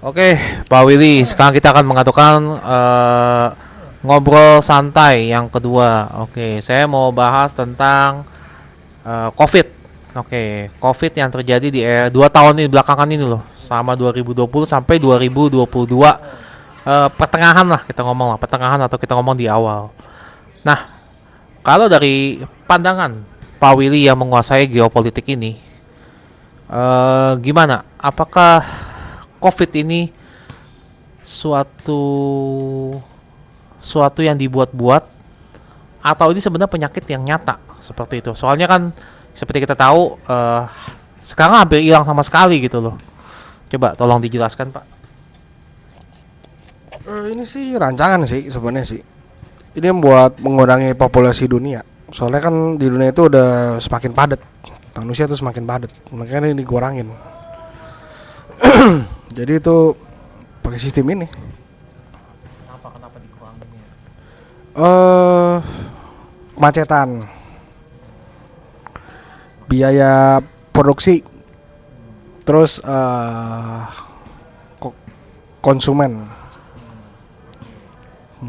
Oke, Pak Willy, sekarang kita akan mengatakan ngobrol santai yang kedua. Oke, saya mau bahas tentang COVID. Oke, COVID yang terjadi di 2 tahun ini belakangan ini loh, sama 2020 sampai 2022, pertengahan lah kita ngomong lah, pertengahan atau kita ngomong di awal. Nah, kalau dari pandangan Pak Willy yang menguasai geopolitik ini, gimana? Apakah COVID ini suatu suatu yang dibuat-buat atau ini sebenarnya penyakit yang nyata seperti itu? Soalnya kan seperti kita tahu sekarang hampir hilang sama sekali gitu loh. Coba tolong dijelaskan, Pak. Ini sih rancangan sih sebenarnya sih. Ini buat mengurangi populasi dunia. Soalnya kan di dunia itu udah semakin padat. Manusia tuh semakin padat. Makanya ini dikurangin. Jadi itu pakai sistem ini. Kenapa dikuranginnya? Eh Kemacetan, biaya produksi, terus konsumen.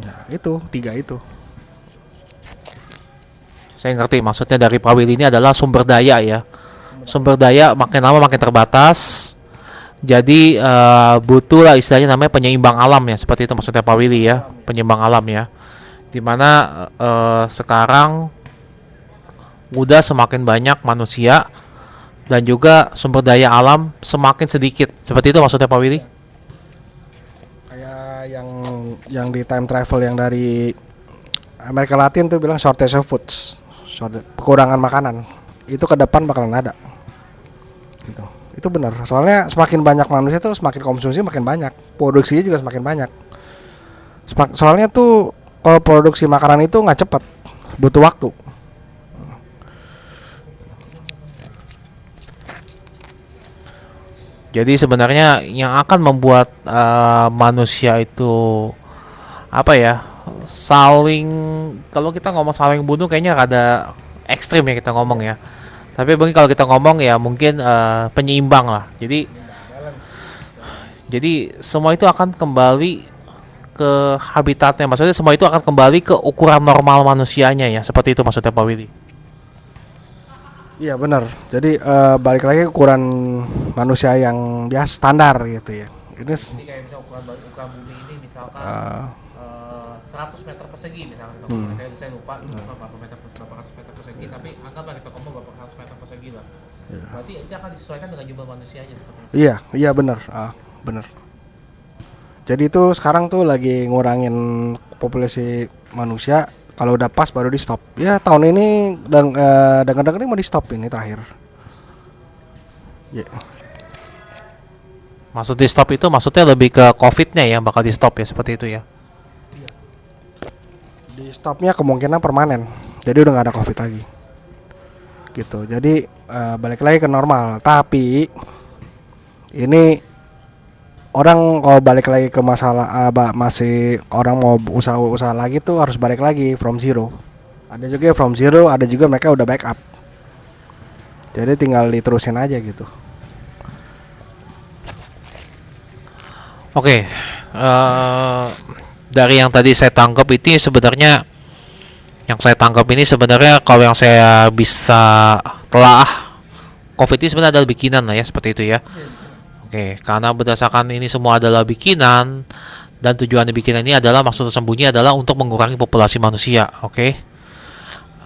Ya, itu tiga itu. Saya ngerti maksudnya dari Pak Willy ini adalah sumber daya ya. Sumber daya makin lama makin terbatas. Jadi butuh lah istilahnya namanya penyeimbang alam ya, seperti itu maksudnya Pak Willy ya, penyeimbang alam ya. Dimana sekarang udah semakin banyak manusia dan juga sumber daya alam semakin sedikit. Seperti itu maksudnya Pak Willy? Kayak yang di time travel yang dari Amerika Latin tuh bilang shortage of foods, kekurangan makanan. Itu ke depan bakalan ada. Gitu. Itu benar. Soalnya semakin banyak manusia tuh semakin konsumsi makin banyak, produksinya juga semakin banyak. Soalnya tuh kalau produksi makanan itu nggak cepat, butuh waktu. Jadi sebenarnya yang akan membuat manusia itu apa ya, saling, kalau kita ngomong saling bunuh kayaknya rada ekstrim ya kita ngomong ya. Tapi mungkin kalau kita ngomong ya mungkin penyeimbang lah. Jadi semua itu akan kembali ke habitatnya. Maksudnya semua itu akan kembali ke ukuran normal manusianya ya. Seperti itu maksudnya Pak Willy. Iya benar. Jadi balik lagi ke ukuran manusia yang biasa standar gitu ya. Ini Jadi kayak misalnya ukuran bumi ini misalkan uh, 100 meter persegi misalkan kita hmm, saya lupa berapa meter berapa ratus meter persegi, tapi anggaplah kita ngomong berapa ratus meter persegi lah. Berarti itu akan disesuaikan dengan jumlah manusianya seperti itu. iya benar. Benar. Jadi itu sekarang tuh lagi ngurangin populasi manusia. Kalau udah pas baru di stop. Ya tahun ini dengar-dengar ini mau di stop ini terakhir. Ya. Maksud di stop itu maksudnya lebih ke COVID-nya yang bakal di stop ya, seperti itu ya. Di stopnya kemungkinan permanen. Jadi udah nggak ada covid lagi. Gitu. Jadi balik lagi ke normal. Tapi ini orang kalau balik lagi ke masalah masih orang mau usaha lagi tuh harus balik lagi from zero. Ada juga from zero, ada juga mereka udah backup. Jadi tinggal diterusin aja gitu. Oke, dari yang tadi saya tangkap ini sebenarnya, yang saya tangkap ini sebenarnya kalau yang saya bisa telah, COVID ini sebenarnya adalah bikinan lah ya, seperti itu ya. Oke, karena berdasarkan ini semua adalah bikinan dan tujuan bikinan ini adalah, maksud tersembunyi adalah untuk mengurangi populasi manusia. Oke.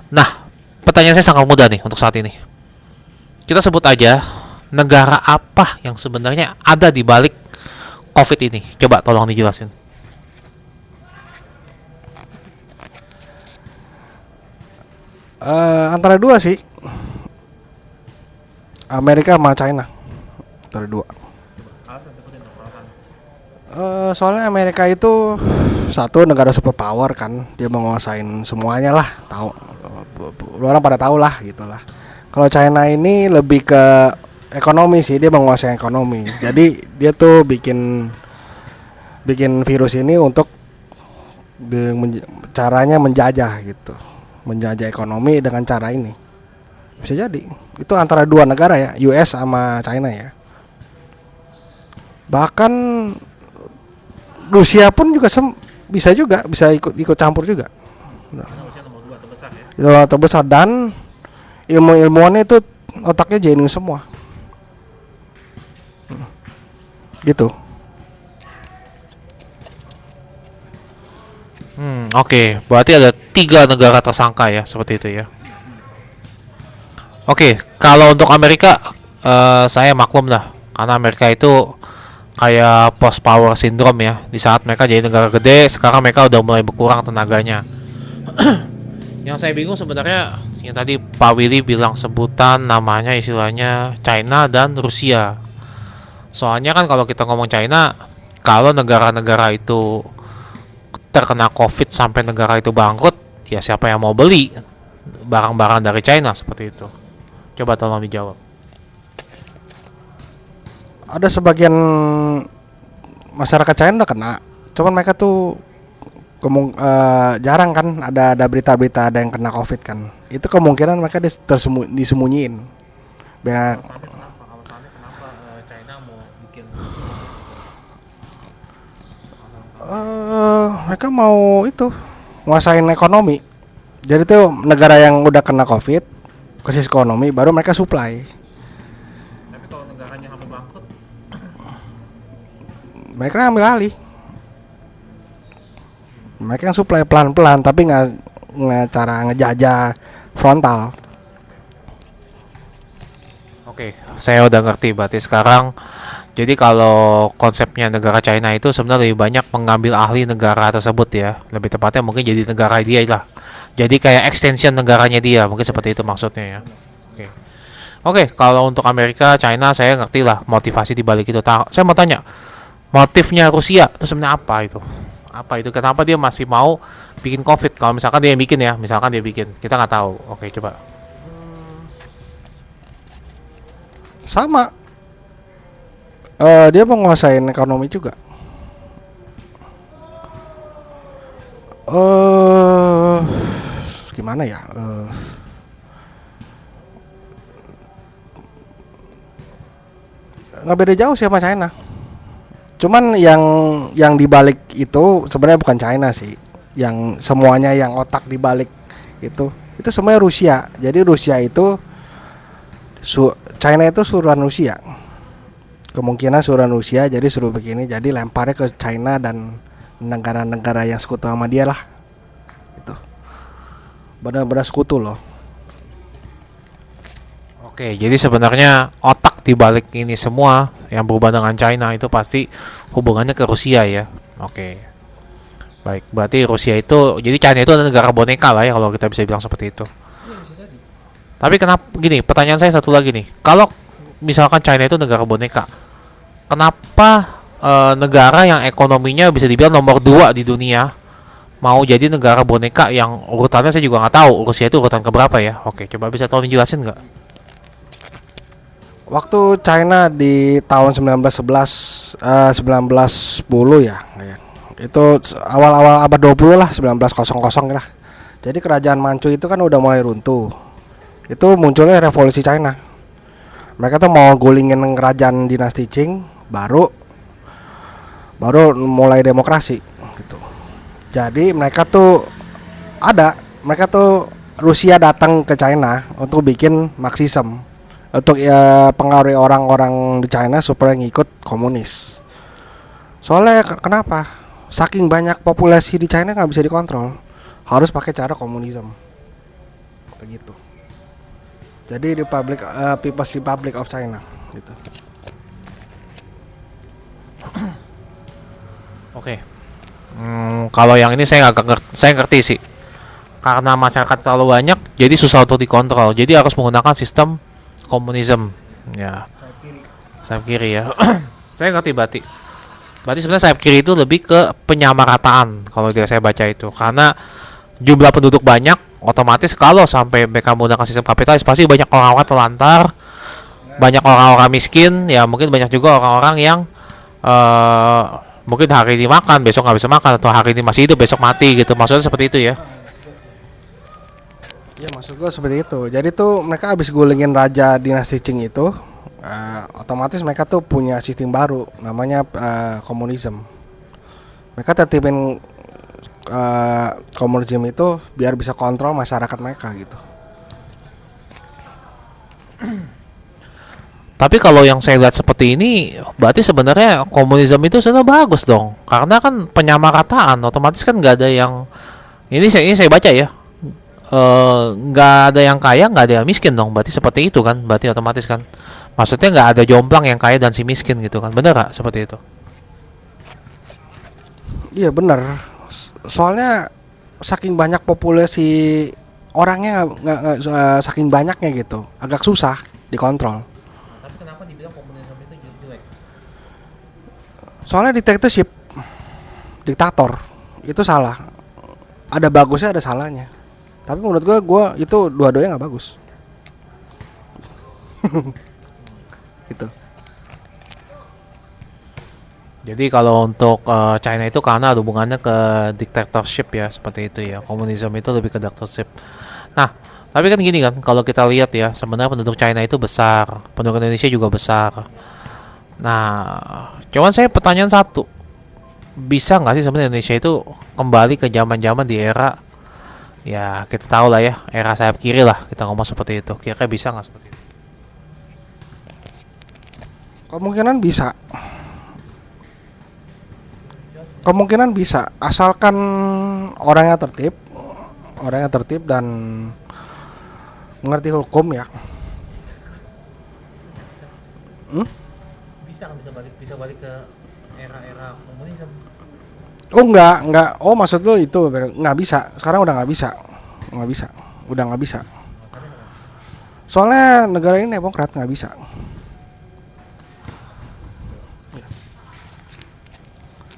Nah, pertanyaan saya sangat mudah nih untuk saat ini. Kita sebut aja negara apa yang sebenarnya ada di balik COVID ini. Coba tolong dijelasin. Antara dua sih, Amerika sama China. Antara dua. Soalnya Amerika itu satu negara superpower kan, dia menguasain semuanya lah, tahu, orang pada tahu lah gitulah. Kalau China ini lebih ke ekonomi sih, dia menguasai ekonomi. Jadi dia tuh bikin virus ini untuk caranya menjajah gitu, menjajah ekonomi dengan cara ini. Bisa jadi itu antara dua negara ya, US sama China ya. Bahkan Rusia pun juga bisa juga bisa ikut campur juga. Rusia nomor 2 terbesar ya. Itu terbesar dan ilmu-ilmuannya itu otaknya jenius semua. Gitu. Oke, berarti ada 3 negara tersangka ya, seperti itu ya. Oke, kalau untuk Amerika, saya maklum lah, karena Amerika itu kayak post power syndrome ya. Di saat mereka jadi negara gede, sekarang mereka udah mulai berkurang tenaganya. Yang saya bingung sebenarnya, yang tadi Pak Willy bilang sebutan namanya istilahnya China dan Rusia. Soalnya kan kalau kita ngomong China, kalau negara-negara itu terkena COVID sampai negara itu bangkrut, ya siapa yang mau beli barang-barang dari China seperti itu? Coba tolong dijawab. Ada sebagian masyarakat China udah kena. Cuman mereka tuh jarang kan ada berita-berita ada yang kena COVID kan. Itu kemungkinan mereka disembunyiin. Banyak. Alasannya kenapa China mau bikin Mereka mau itu nguasain ekonomi. Jadi tuh negara yang udah kena COVID, krisis ekonomi, baru mereka supply. tapi kalau negaranya sampai bangkrut, Mereka ambil alih. Mereka yang supply pelan-pelan, tapi nggak cara ngejajah frontal. oke, saya udah ngerti berarti sekarang. Jadi kalau konsepnya negara China itu sebenarnya lebih banyak mengambil ahli negara tersebut ya. Lebih tepatnya mungkin jadi negara dia lah. Jadi kayak extension negaranya dia, mungkin seperti itu maksudnya ya. Oke. Oke, kalau untuk Amerika, China saya ngerti lah motivasi di balik itu. Saya mau tanya, motifnya Rusia itu sebenarnya apa itu? Apa itu? Kenapa dia masih mau bikin COVID? Kalau misalkan dia yang bikin ya, misalkan dia bikin, kita nggak tahu. Oke, coba. Sama, dia menguasain ekonomi juga. Gimana ya? Nggak beda jauh sih sama China. Cuman yang dibalik itu sebenarnya bukan China sih. Yang semuanya yang otak dibalik itu semuanya Rusia. Jadi Rusia itu China itu suruhan Rusia. Kemungkinan suruhan Rusia, jadi suruh begini, jadi lemparnya ke China dan negara-negara yang sekutu sama dia lah. Itu benar-benar sekutu loh. Oke, jadi sebenarnya otak di balik ini semua yang berhubungan dengan China itu pasti hubungannya ke Rusia ya. Oke. Baik, berarti Rusia itu, jadi China itu adalah negara boneka lah ya kalau kita bisa bilang seperti itu. Tapi kenapa gini? Pertanyaan saya satu lagi nih. Kalau misalkan China itu negara boneka, kenapa negara yang ekonominya bisa dibilang nomor 2 di dunia mau jadi negara boneka yang urutannya saya juga nggak tahu. Rusia itu urutan keberapa ya? Oke, coba bisa tolong dijelasin nggak? Waktu China di tahun 1911 1910 ya, itu awal-awal abad 20 lah, 1900 lah. Jadi kerajaan Manchu itu kan udah mulai runtuh. Itu munculnya revolusi China. Mereka tuh mau gulingin kerajaan dinasti Qing, baru mulai demokrasi gitu. Jadi mereka tuh Rusia datang ke China untuk bikin Marxism, untuk pengaruhi orang-orang di China supaya ngikut komunis. Soalnya kenapa? Saking banyak populasi di China nggak bisa dikontrol, harus pakai cara komunisme begitu. Jadi People's Republic of China gitu. Oke. Kalau yang ini saya ngerti sih. Karena masyarakat terlalu banyak, jadi susah untuk dikontrol. Jadi harus menggunakan sistem komunisme. Ya, sayap kiri ya. Saya ngerti berarti. Berarti sebenarnya sayap kiri itu lebih ke penyamarataan kalau saya baca itu. Karena jumlah penduduk banyak, otomatis kalau sampai mereka menggunakan sistem kapitalis pasti banyak orang-orang terlantar, banyak orang-orang miskin, ya mungkin banyak juga orang-orang yang mungkin hari ini makan, besok nggak bisa makan, atau hari ini masih hidup, besok mati gitu. Maksudnya seperti itu ya. Ya maksud gue seperti itu. Jadi tuh mereka habis gulingin raja dinasti Qing itu, otomatis mereka tuh punya sistem baru namanya komunisme. Mereka tertipin komunisme itu biar bisa kontrol masyarakat mereka gitu. Tapi kalau yang saya lihat seperti ini, berarti sebenarnya komunisme itu sudah bagus dong. Karena kan penyamarataan, otomatis kan nggak ada yang ini saya baca ya. Nggak ada yang kaya, nggak ada yang miskin dong. Berarti seperti itu kan? Berarti otomatis kan? Maksudnya nggak ada jomplang yang kaya dan si miskin gitu kan? Bener nggak seperti itu? Iya bener. Soalnya saking banyak populasi orangnya saking banyaknya gitu, agak susah dikontrol. Tapi kenapa dibilang komunisme itu jelek? Soalnya dictatorship, diktator itu salah. Ada bagusnya, ada salahnya. Tapi menurut gue itu dua-duanya nggak bagus. Gitu. Jadi kalau untuk China itu karena ada hubungannya ke dictatorship ya, seperti itu ya. Komunisme itu lebih ke dictatorship. Nah, tapi kan gini kan, kalau kita lihat ya, sebenarnya penduduk China itu besar, penduduk Indonesia juga besar. Nah, cuman saya pertanyaan satu, bisa nggak sih sebenarnya Indonesia itu kembali ke zaman-zaman di era, ya kita tahu lah ya, era sayap kiri lah, kita ngomong seperti itu. Kira-kira bisa nggak seperti itu? Kemungkinan bisa. Kemungkinan bisa, asalkan orangnya tertib dan mengerti hukum ya. Bisa balik ke era-era komunisme. Oh enggak. Oh maksud lo itu nggak bisa. Sekarang udah nggak bisa, udah nggak bisa. Soalnya negara ini demokrat, nggak bisa.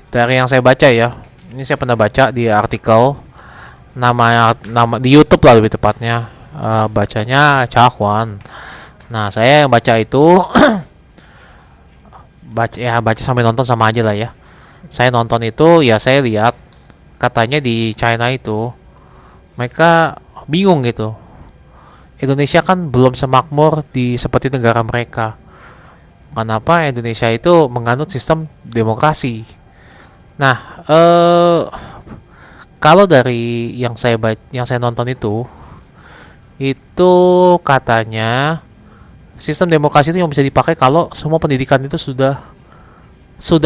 Dari yang saya baca ya, ini saya pernah baca di artikel nama di YouTube lah lebih tepatnya, bacanya Cakwan. Nah saya yang baca itu baca sampai nonton sama aja lah ya. Saya nonton itu ya, saya lihat katanya di China itu mereka bingung gitu. Indonesia kan belum semakmur di seperti negara mereka. Kenapa Indonesia itu menganut sistem demokrasi? Nah, kalau dari yang saya nonton itu katanya sistem demokrasi itu yang bisa dipakai kalau semua pendidikan itu sudah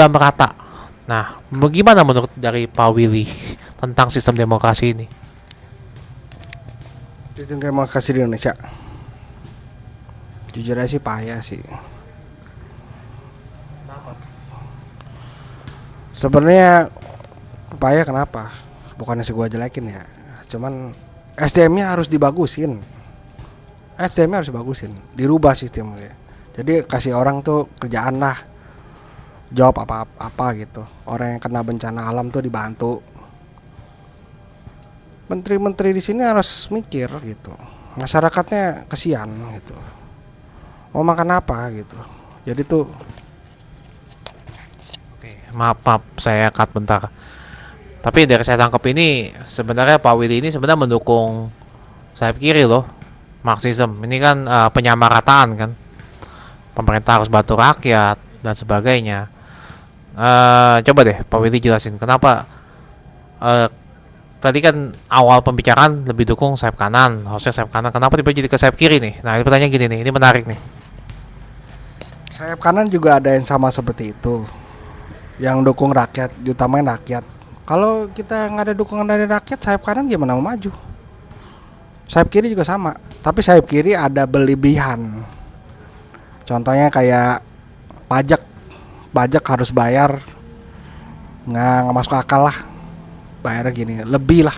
merata. Nah, bagaimana menurut dari Pak Willy tentang sistem demokrasi ini? Sistem demokrasi di Indonesia, jujur aja sih payah sih. Sebenarnya payah kenapa? Bukannya sih gua jelekin ya, cuman SDM-nya harus dibagusin. SDM-nya harus dibagusin, dirubah sistemnya. Jadi kasih orang tuh kerjaan lah, job apa gitu. Orang yang kena bencana alam tuh dibantu. Menteri-menteri di sini harus mikir gitu. Masyarakatnya kesian gitu. Mau makan apa gitu. Jadi tuh Maaf, saya cut bentar. Tapi dari saya tangkap ini sebenarnya Pak Willy ini sebenarnya mendukung sayap kiri loh, Marxisme. Ini kan penyamarataan kan, pemerintah harus bantu rakyat dan sebagainya. Coba deh Pak Willy jelasin kenapa tadi kan awal pembicaraan lebih dukung sayap kanan, harusnya sayap kanan. Kenapa tiba jadi ke sayap kiri nih? Nah ini pertanyaan gini nih, ini menarik nih. sayap kanan juga ada yang sama seperti itu. Yang dukung rakyat, utamain rakyat. Kalau kita nggak ada dukungan dari rakyat, sayap kanan gimana mau maju? Sayap kiri juga sama, tapi sayap kiri ada berlebihan. Contohnya kayak pajak harus bayar, nggak masuk akal lah. Bayarnya gini, lebih lah.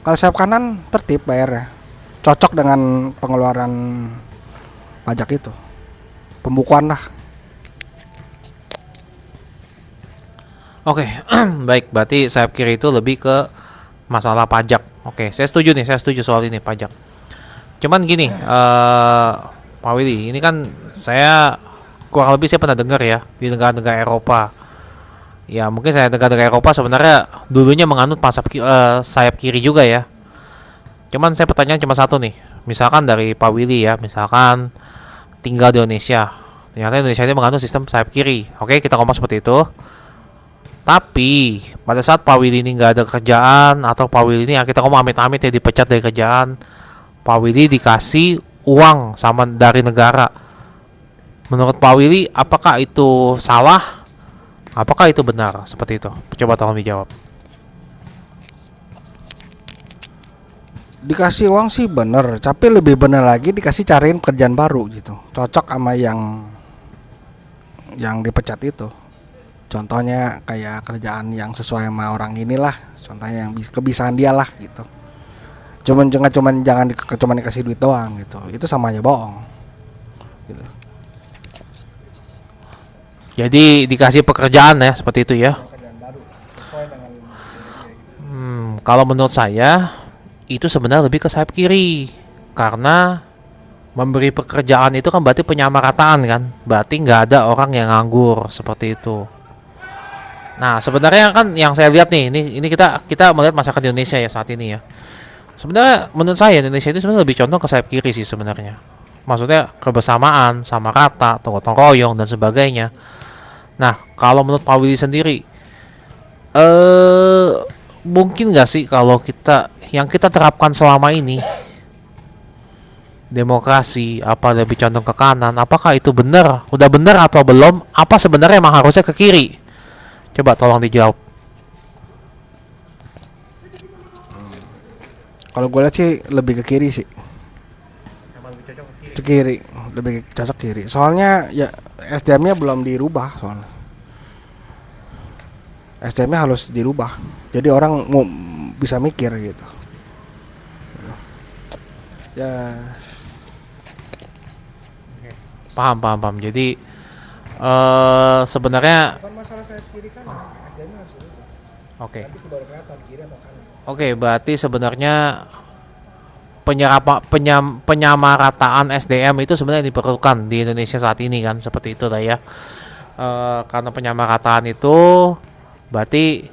Kalau sayap kanan tertib bayarnya, cocok dengan pengeluaran pajak itu, pembukuan lah. Oke, baik. Berarti sayap kiri itu lebih ke masalah pajak. Oke, saya setuju nih. Saya setuju soal ini pajak. Cuman gini, Pak Willy, ini kan saya kurang lebih saya pernah dengar ya di negara-negara Eropa. Ya mungkin saya negara-negara Eropa sebenarnya dulunya menganut sayap kiri juga ya. Cuman saya pertanyaan cuma satu nih. Misalkan dari Pak Willy ya, misalkan tinggal di Indonesia. Ternyata Indonesia ini menganut sistem sayap kiri. Oke, kita ngomong seperti itu. Tapi pada saat Pak Willy ini nggak ada kerjaan, atau Pak Willy ini yang kita ngomong amit-amit ya dipecat dari kerjaan, Pak Willy dikasih uang sama dari negara. Menurut Pak Willy, apakah itu salah? Apakah itu benar? Seperti itu. Coba tolong dijawab. Dikasih uang sih bener, tapi lebih bener lagi dikasih cariin kerjaan baru gitu, cocok sama yang dipecat itu. Contohnya kayak kerjaan yang sesuai sama orang inilah, contohnya yang kebiasaan dia lah gitu. Cuman dikasih duit doang gitu, itu sama aja bohong gitu. Jadi dikasih pekerjaan ya, seperti itu ya. Kalau menurut saya itu sebenarnya lebih ke sayap kiri, karena memberi pekerjaan itu kan berarti penyamarataan kan, berarti nggak ada orang yang nganggur seperti itu. Nah, sebenarnya kan yang saya lihat nih, ini kita melihat masyarakat Indonesia ya saat ini ya. Sebenarnya menurut saya Indonesia itu sebenarnya lebih condong ke sayap kiri sih sebenarnya. Maksudnya kebersamaan, sama rata, gotong royong dan sebagainya. Nah, kalau menurut Pak Willy sendiri, mungkin nggak sih kalau yang kita terapkan selama ini demokrasi apa lebih condong ke kanan? Apakah itu benar? Udah benar atau belum? Apa sebenarnya emang harusnya ke kiri? Coba tolong dijawab. Kalau gue lihat sih lebih ke kiri sih. Ke kiri, lebih cocok kiri. Soalnya ya SDM-nya belum dirubah soalnya. SDM-nya harus dirubah. Jadi orang mau bisa mikir gitu. Ya. Paham. Jadi sebenarnya Bukan masalah saya kiri kan, SDM-nya harus dirubah. oke. Nanti baru kelihatan kiri atau kanan. Oke, berarti sebenarnya penyamarataan SDM itu sebenarnya diperlukan di Indonesia saat ini kan, seperti itu lah ya. Karena penyamarataan itu berarti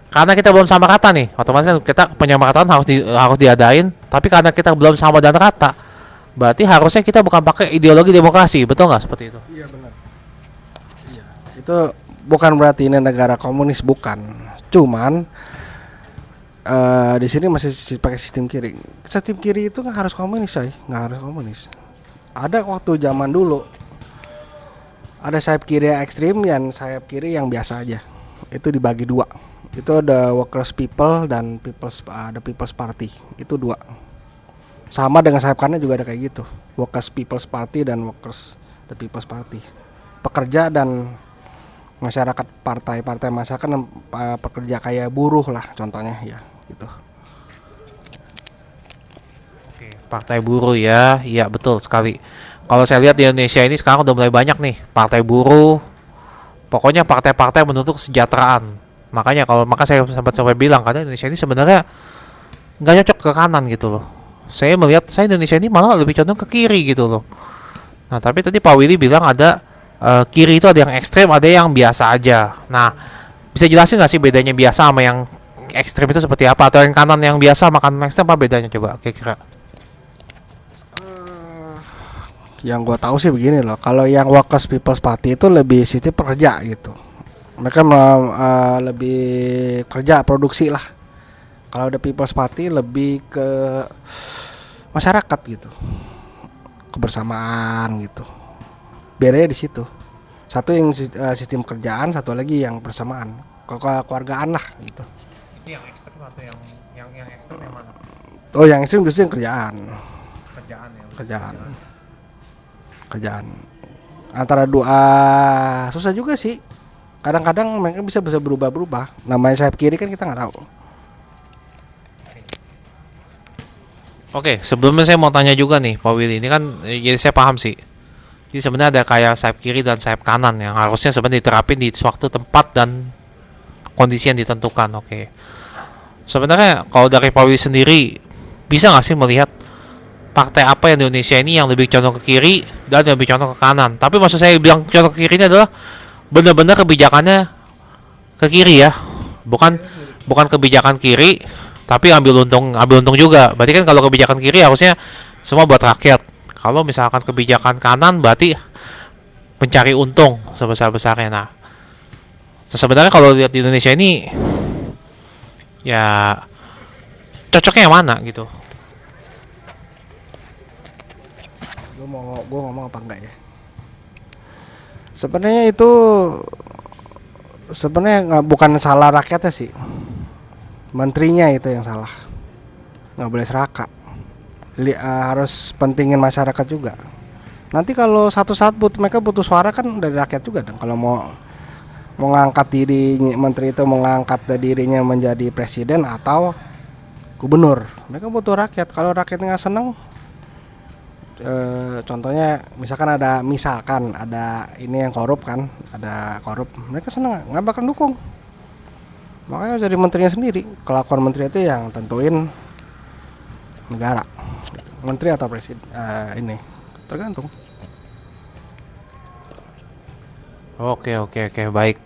karena kita belum sama rata nih, otomatis kan kita penyamarataan harus diadain, tapi karena kita belum sama dan rata, berarti harusnya kita bukan pakai ideologi demokrasi, betul nggak seperti itu? Iya benar. Iya. Itu bukan berarti ini negara komunis, bukan. Cuman di sini masih pakai sistem kiri. Sistem kiri itu nggak harus komunis, nggak harus komunis. Ada waktu zaman dulu ada sayap kiri yang ekstrim dan sayap kiri yang biasa aja. Itu dibagi dua. Itu ada Workers People dan People's Party. Itu dua. Sama dengan sayap kanan juga ada kayak gitu. Workers People's Party dan the People's Party. Pekerja dan masyarakat, partai masyarakat dan pekerja kayak buruh lah contohnya ya gitu. Oke, partai buruh ya, iya betul sekali. Kalau saya lihat di Indonesia ini sekarang udah mulai banyak nih partai buruh. Pokoknya partai-partai menuntut kesejahteraan. Maka saya sempat bilang karena Indonesia ini sebenarnya nggak cocok ke kanan gitu loh. Saya melihat Indonesia ini malah lebih condong ke kiri gitu loh. Nah, tapi tadi Pak Willy bilang ada kiri itu ada yang ekstrem, ada yang biasa aja. Nah, bisa jelasin nggak sih bedanya biasa sama yang ekstrem itu seperti apa? Atau yang kanan yang biasa sama kanan ekstrem apa bedanya coba kira-kira? Yang gue tahu sih begini loh, kalau yang Workers People's Party itu lebih sistem pekerja gitu. Mereka lebih kerja produksi lah. Kalau ada People's Party lebih ke masyarakat gitu, kebersamaan gitu. Bedanya di situ. Satu yang sistem kerjaan, satu lagi yang persamaan, kekeluargaan lah gitu. Itu yang ekstrem atau yang ekstrem yang mana? Oh, yang ekstrem justru yang kerjaan. Kerjaan. Antara dua susah juga sih. Kadang-kadang mereka bisa berubah-berubah. Namanya sayap kiri kan kita nggak tahu. Oke, sebelumnya saya mau tanya juga nih Pak Willy. Ini kan jadi saya paham sih. Jadi sebenarnya ada kayak sayap kiri dan sayap kanan yang harusnya sebenarnya diterapin di suatu tempat dan kondisi yang ditentukan. Oke. Sebenarnya kalau dari Pak Willy sendiri bisa nggak sih melihat partai apa yang di Indonesia ini yang lebih condong ke kiri dan yang lebih condong ke kanan? Tapi maksud saya bilang condong ke kiri ini adalah benar-benar kebijakannya ke kiri ya, bukan kebijakan kiri tapi ambil untung juga. Berarti kan kalau kebijakan kiri harusnya semua buat rakyat. Kalau misalkan kebijakan kanan berarti mencari untung sebesar-besarnya. Nah, sebenarnya kalau lihat di Indonesia ini ya cocoknya yang mana gitu. Gue ngomong apa enggak ya? Sebenarnya itu bukan salah rakyatnya sih, menterinya itu yang salah. Nggak boleh serakah. Harus pentingin masyarakat juga. Nanti kalau satu saat mereka butuh suara kan dari rakyat juga dong. Kalau mau ngangkat diri menteri itu, mau ngangkat dirinya menjadi presiden atau gubernur, mereka butuh rakyat. Kalau rakyatnya nggak seneng, contohnya misalkan ada ini yang korup kan, ada korup, mereka seneng nggak bakal dukung. Makanya jadi menterinya sendiri. Kelakuan menteri itu yang tentuin negara, menteri atau presiden, ini tergantung. Oke, baik.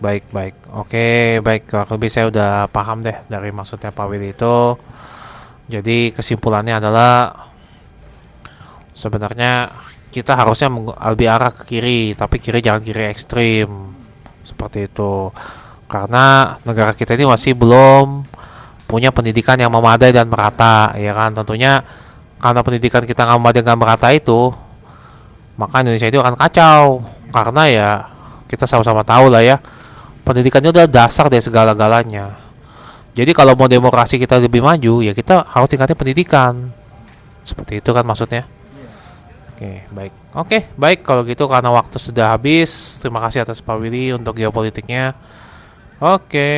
Oke, baik. Kalau lebih saya udah paham deh dari maksudnya Pak Willy itu. Jadi kesimpulannya adalah sebenarnya kita harusnya lebih arah ke kiri, tapi kiri jangan kiri ekstrim. Seperti itu. Karena negara kita ini masih belum punya pendidikan yang memadai dan merata, ya kan? Tentunya karena pendidikan kita nggak memadai dan merata itu, maka Indonesia itu akan kacau. Karena ya kita sama-sama tahu lah ya, pendidikannya udah dasar dari segala-galanya. Jadi kalau mau demokrasi kita lebih maju, ya kita harus tingkatin pendidikan. Seperti itu kan maksudnya. Oke, baik. Oke, baik kalau gitu karena waktu sudah habis. Terima kasih atas Pak Willy untuk geopolitiknya. Oke.